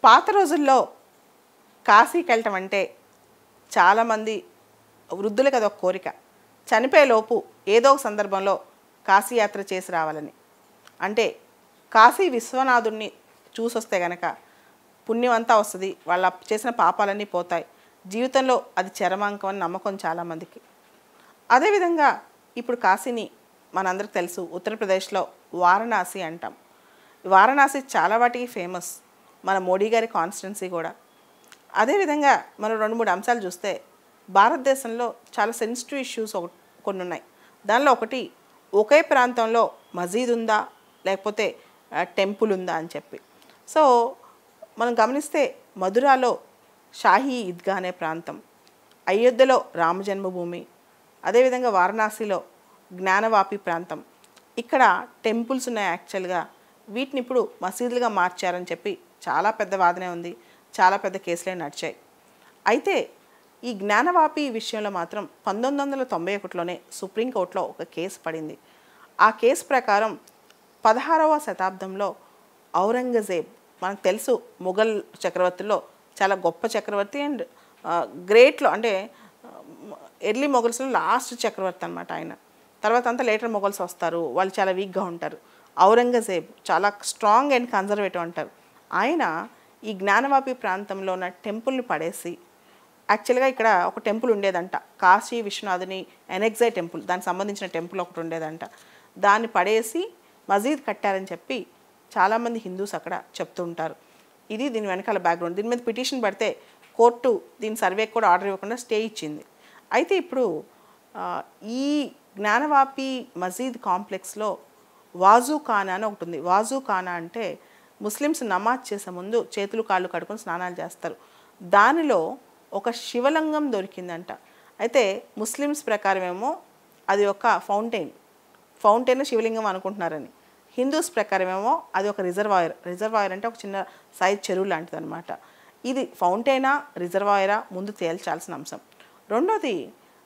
పాత రోజుల్లో కాశీకి వెళ్ళటం అంటే చాలామంది వృద్ధులకి అదొక కోరిక. చనిపోయేలోపు ఏదో ఒక సందర్భంలో కాశీ యాత్ర చేసి రావాలని. అంటే కాశీ విశ్వనాథుడిని చూసొస్తే గనక పుణ్యం అంతా వస్తుంది, వాళ్ళ చేసిన పాపాలన్నీ పోతాయి, జీవితంలో అది చరమాంకం అని నమ్మకం చాలామందికి. అదేవిధంగా ఇప్పుడు కాశీని మనందరికి తెలుసు, ఉత్తరప్రదేశ్లో వారణాసి అంటాం. వారణాసి చాలా వాటికి ఫేమస్, మన మోడీ గారి కాన్స్టిట్యున్సీ కూడా. అదేవిధంగా మనం 2-3 అంశాలు చూస్తే భారతదేశంలో చాలా సెన్సిటివ్ ఇష్యూస్ కొన్ని ఉన్నాయి. దానిలో ఒకటి ఒకే ప్రాంతంలో మసీద్ ఉందా లేకపోతే టెంపుల్ ఉందా అని చెప్పి. సో మనం గమనిస్తే మధురాలో షాహీ ఈద్గా అనే ప్రాంతం, అయోధ్యలో రామ జన్మభూమి, అదేవిధంగా వారణాసిలో జ్ఞానవాపి ప్రాంతం. ఇక్కడ టెంపుల్స్ ఉన్నాయి యాక్చువల్గా, వీటిని ఇప్పుడు మసీదులుగా మార్చారని చెప్పి చాలా పెద్ద వాదనే ఉంది, చాలా పెద్ద కేసులే నడిచాయి. అయితే ఈ జ్ఞానవాపి విషయంలో మాత్రం 1991లోనే సుప్రీంకోర్టులో ఒక కేసు పడింది. ఆ కేసు ప్రకారం 16వ శతాబ్దంలో ఔరంగజేబ్, మనకు తెలుసు మొఘల్ చక్రవర్తుల్లో చాలా గొప్ప చక్రవర్తి అండ్ గ్రేట్లో, అంటే ఎర్లీ మొఘల్స్లో లాస్ట్ చక్రవర్తి అనమాట ఆయన. తర్వాత అంతా లేటర్ మొఘల్స్ వస్తారు, వాళ్ళు చాలా వీక్గా ఉంటారు. ఔరంగజేబ్ చాలా స్ట్రాంగ్ అండ్ కన్జర్వేటివ్ అంటారు. ఆయన ఈ జ్ఞానవాపి ప్రాంతంలో ఉన్న టెంపుల్ని పడేసి, యాక్చువల్గా ఇక్కడ ఒక టెంపుల్ ఉండేదంట, కాశీ విశ్వనాథుని ఎనెక్సై టెంపుల్, దానికి సంబంధించిన టెంపుల్ ఒకటి ఉండేదంట, దాన్ని పడేసి మసీద్ కట్టారని చెప్పి చాలామంది హిందూస్ అక్కడ చెప్తూ ఉంటారు. ఇది దీని వెనకాల బ్యాక్గ్రౌండ్. దీని మీద పిటిషన్ పడితే కోర్టు దీని సర్వేకి కూడా ఆర్డర్ ఇవ్వకుండా స్టే ఇచ్చింది. అయితే ఇప్పుడు ఈ జ్ఞానవాపి మసీద్ కాంప్లెక్స్లో వాజు ఖానా అని ఒకటి ఉంది. వాజు ఖానా అంటే ముస్లిమ్స్ నమాజ్ చేసే ముందు చేతులు కాళ్ళు కడుక్కొని స్నానాలు చేస్తారు. దానిలో ఒక శివలింగం దొరికిందంట. అయితే ముస్లిమ్స్ ప్రకారం ఏమో అది ఒక ఫౌంటైన్ శివలింగం అనుకుంటున్నారని, హిందూస్ ప్రకారం ఏమో అది ఒక రిజర్వాయర్ అంటే ఒక చిన్న సైజ్ చెరువు లాంటిది అనమాట. ఇది ఫౌంటైనా రిజర్వాయరా ముందు తేల్చాల్సిన అంశం. రెండోది,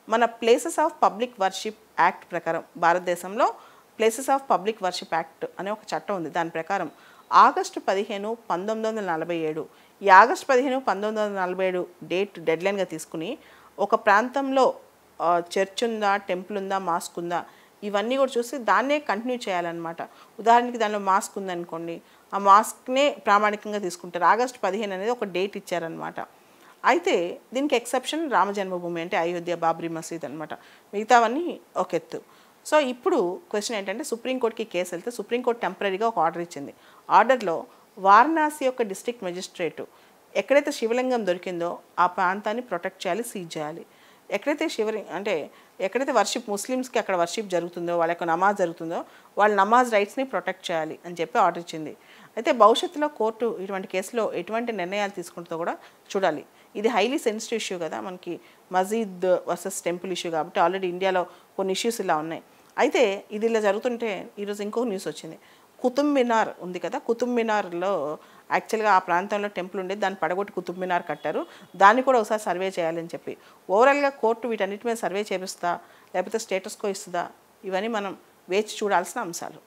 మన places of public worship act ప్రకారం భారతదేశంలో places of public worship act అనే ఒక చట్టం ఉంది. దాని ప్రకారం ఆగస్టు 15, 1947, ఈ ఆగస్టు 15, 1947 డెడ్లైన్గా తీసుకుని ఒక ప్రాంతంలో చర్చ్ ఉందా, టెంపుల్ ఉందా, మాస్క్ ఉందా, ఇవన్నీ కూడా చూసి దాన్నే కంటిన్యూ చేయాలన్నమాట. ఉదాహరణకి దానిలో మాస్క్ ఉందనుకోండి, ఆ మాస్క్నే ప్రామాణికంగా తీసుకుంటారు. ఆగస్టు 15 అనేది ఒక డేట్ ఇచ్చారనమాట. అయితే దీనికి ఎక్సెప్షన్ రామ జన్మభూమి అంటే అయోధ్య బాబ్రీ మసీద్ అనమాట. మిగతావన్నీ ఒక ఎత్తు. సో ఇప్పుడు క్వశ్చన్ ఏంటంటే, సుప్రీంకోర్టుకి కేసు వెళ్తే సుప్రీంకోర్టు టెంపరీగా ఒక ఆర్డర్ ఇచ్చింది. ఆర్డర్లో వారణాసి యొక్క డిస్ట్రిక్ట్ మెజిస్ట్రేటు ఎక్కడైతే శివలింగం దొరికిందో ఆ ప్రాంతాన్ని ప్రొటెక్ట్ చేయాలి, సీజ్ చేయాలి. ఎక్కడైతే వర్షిప్ ముస్లిమ్స్కి అక్కడ వర్షిప్ జరుగుతుందో, వాళ్ళ యొక్క నమాజ్ జరుగుతుందో, వాళ్ళ నమాజ్ రైట్స్ని ప్రొటెక్ట్ చేయాలి అని చెప్పి ఆర్డర్ ఇచ్చింది. అయితే భవిష్యత్తులో కోర్టు ఇటువంటి కేసులో ఎటువంటి నిర్ణయాలు తీసుకుంటుందో కూడా చూడాలి. ఇది హైలీ సెన్సిటివ్ ఇష్యూ కదా, మనకి మసీద్ వర్సెస్ టెంపుల్ ఇష్యూ కాబట్టి ఆల్రెడీ ఇండియాలో కొన్ని ఇష్యూస్ ఇలా ఉన్నాయి. అయితే ఇది ఇలా జరుగుతుంటే ఈరోజు ఇంకొక న్యూస్ వచ్చింది. కుతుబ్ మినార్ ఉంది కదా, కుతుబ్ మినార్లో యాక్చువల్గా ఆ ప్రాంతంలో టెంపుల్ ఉండేది, దాన్ని పడగొట్టి కుతుబ్ మినార్ కట్టారు. దాన్ని కూడా ఒకసారి సర్వే చేయాలని చెప్పి ఓవరాల్గా కోర్టు వీటన్నిటి మీద సర్వే చేపిస్తా లేకపోతే స్టేటస్ కో ఇస్తుందా, ఇవన్నీ మనం వేచి చూడాల్సిన అంశాలు.